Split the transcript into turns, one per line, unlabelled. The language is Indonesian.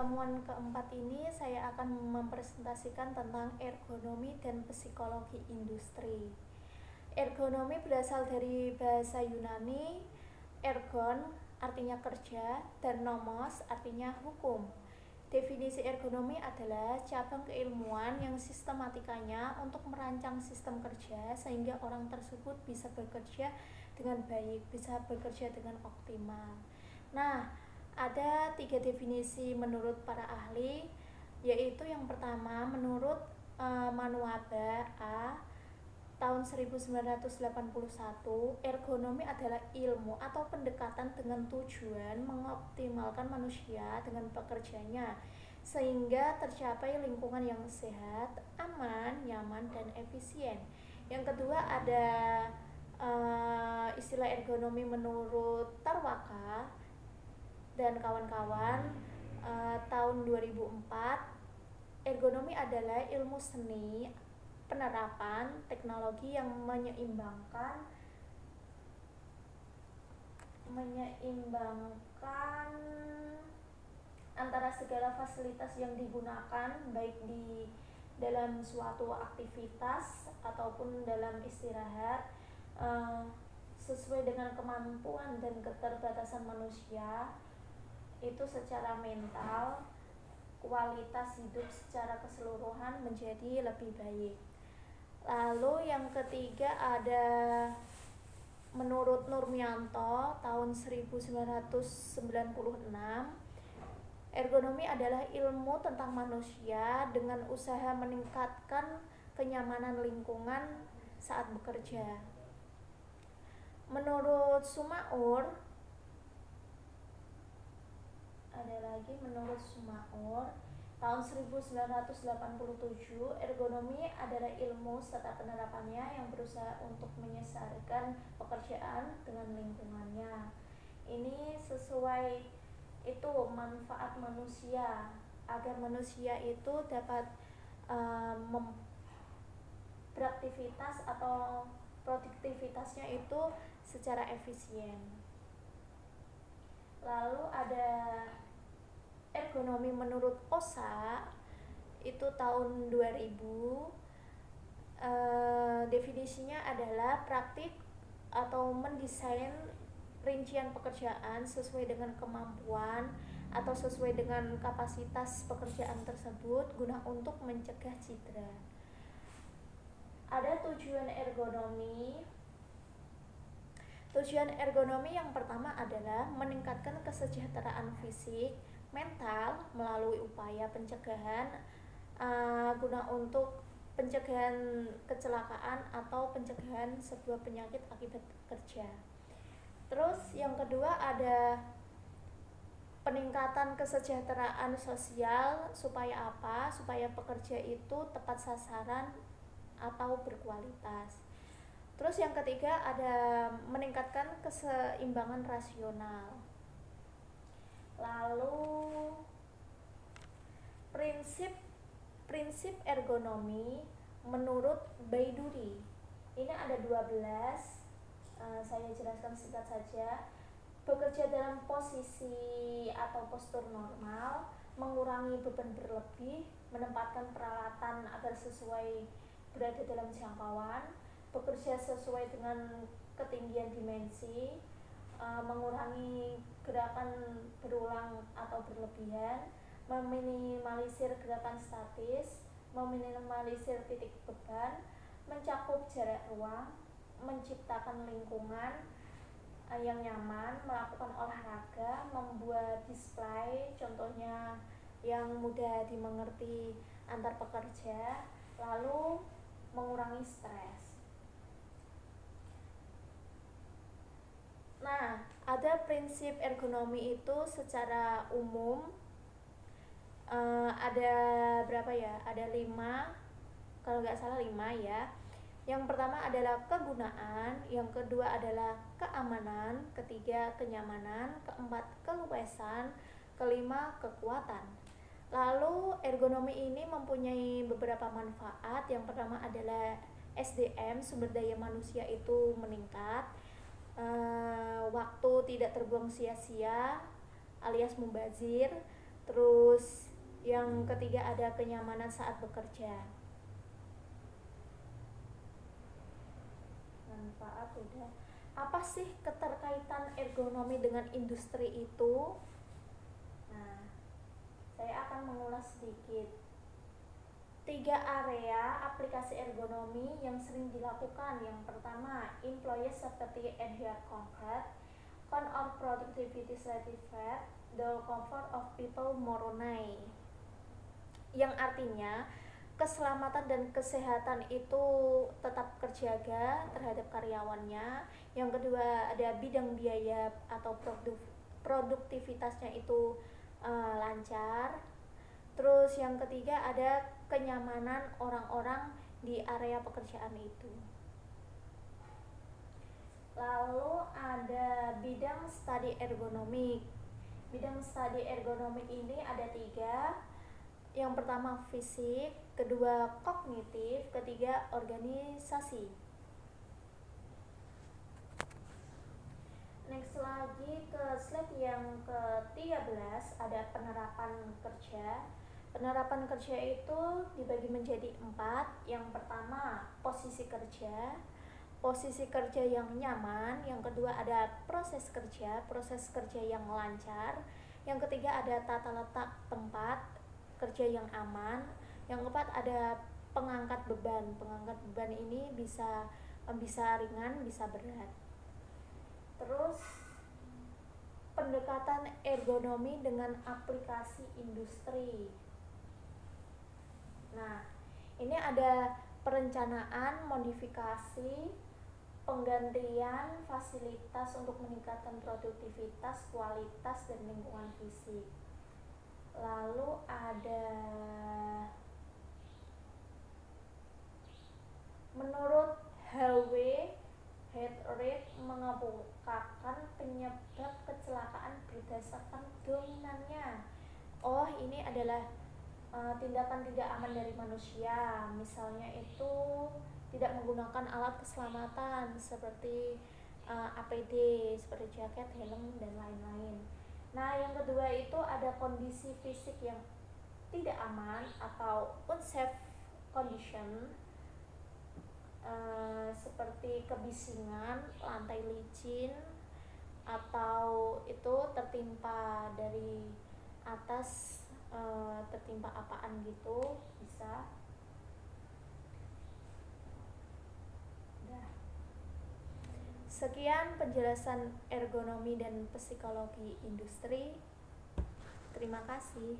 pertemuan keempat ini saya akan mempresentasikan tentang ergonomi dan psikologi industri. Ergonomi berasal dari bahasa Yunani, ergon artinya kerja dan nomos artinya hukum. Definisi ergonomi adalah cabang keilmuan yang sistematikanya untuk merancang sistem kerja sehingga orang tersebut bisa bekerja dengan baik, bisa bekerja dengan optimal. Nah, ada 3 definisi menurut para ahli, yaitu yang pertama menurut Manuaba A tahun 1981, ergonomi adalah ilmu atau pendekatan dengan tujuan mengoptimalkan manusia dengan pekerjanya sehingga tercapai lingkungan yang sehat, aman, nyaman, dan efisien. Yang kedua ada istilah ergonomi menurut Tarwaka dan kawan-kawan tahun 2004. Ergonomi adalah ilmu seni penerapan teknologi yang menyeimbangkan antara segala fasilitas yang digunakan baik di dalam suatu aktivitas ataupun dalam istirahat sesuai dengan kemampuan dan keterbatasan manusia itu secara mental, kualitas hidup secara keseluruhan menjadi lebih baik. Lalu yang ketiga ada menurut Nurmianto tahun 1996, ergonomi adalah ilmu tentang manusia dengan usaha meningkatkan kenyamanan lingkungan saat bekerja. Menurut Sumaur tahun 1987, ergonomi adalah ilmu serta penerapannya yang berusaha untuk menyesuaikan pekerjaan dengan lingkungannya. Ini sesuai itu manfaat manusia agar manusia itu dapat beraktivitas atau produktivitasnya itu secara efisien. Lalu ada ergonomi menurut Osa itu tahun 2000. Definisinya adalah praktik atau mendesain rincian pekerjaan sesuai dengan kemampuan atau sesuai dengan kapasitas pekerjaan tersebut guna untuk mencegah cedera. Ada tujuan ergonomi. Tujuan ergonomi yang pertama adalah meningkatkan kesejahteraan fisik, mental melalui upaya pencegahan guna untuk pencegahan kecelakaan atau pencegahan sebuah penyakit akibat kerja. Terus yang kedua ada peningkatan kesejahteraan sosial supaya apa? Supaya pekerja itu tepat sasaran atau berkualitas. Terus yang ketiga ada meningkatkan keseimbangan rasional. Lalu prinsip ergonomi menurut Baiduri. Ini ada 12. Saya jelaskan singkat saja. Bekerja dalam posisi atau postur normal, mengurangi beban berlebih, menempatkan peralatan agar sesuai berada dalam jangkauan, bekerja sesuai dengan ketinggian dimensi, mengurangi gerakan berulang atau berlebihan, meminimalisir gerakan statis, meminimalisir titik beban, mencakup jarak ruang, menciptakan lingkungan yang nyaman, melakukan olahraga, membuat display, contohnya yang mudah dimengerti antar pekerja, lalu mengurangi stres. Nah, ada prinsip ergonomi itu secara umum ada berapa ya? Ada 5, kalau nggak salah 5 ya. Yang pertama adalah kegunaan, yang kedua adalah keamanan, ketiga kenyamanan, keempat keluasan, kelima kekuatan. Lalu ergonomi ini mempunyai beberapa manfaat. Yang pertama adalah SDM, sumber daya manusia itu meningkat, waktu tidak terbuang sia-sia alias mubazir. Terus yang ketiga ada kenyamanan saat bekerja. Manfaat udah. Apa sih keterkaitan ergonomi dengan industri itu? Nah, saya akan mengulas sedikit. 3 area aplikasi ergonomi yang sering dilakukan. Yang pertama, employee safety and health concrete, con or productivity certificate, the comfort of people Moroni. Yang artinya keselamatan dan kesehatan itu tetap terjaga terhadap karyawannya. Yang kedua ada bidang biaya atau produktivitasnya itu lancar. Terus yang ketiga ada kenyamanan orang-orang di area pekerjaan itu. Lalu ada bidang studi ergonomik. Bidang studi ergonomik ini ada 3. Yang pertama fisik, kedua kognitif, ketiga organisasi. Next lagi ke slide yang ke-13 ada penerapan kerja. Penerapan kerja itu dibagi menjadi 4. Yang pertama posisi kerja, posisi kerja yang nyaman. Yang kedua ada proses kerja yang lancar. Yang ketiga ada tata letak tempat kerja yang aman. Yang keempat ada pengangkat beban. Pengangkat beban ini bisa ringan, bisa berat. Terus pendekatan ergonomi dengan aplikasi industri. Nah, ini ada perencanaan, modifikasi, penggantian fasilitas untuk meningkatkan produktivitas, kualitas, dan lingkungan fisik. Lalu ada menurut HW heart rate mengemukakan penyebab kecelakaan berdasarkan dominannya. Oh, ini adalah tindakan tidak aman dari manusia. Misalnya itu tidak menggunakan alat keselamatan seperti APD, seperti jaket, helm, dan lain-lain. Nah, yang kedua itu ada kondisi fisik yang tidak aman atau unsafe condition, seperti kebisingan, lantai licin, atau itu tertimpa dari atas, tertimpa apaan gitu, bisa. Sekian penjelasan ergonomi dan psikologi industri. Terima kasih.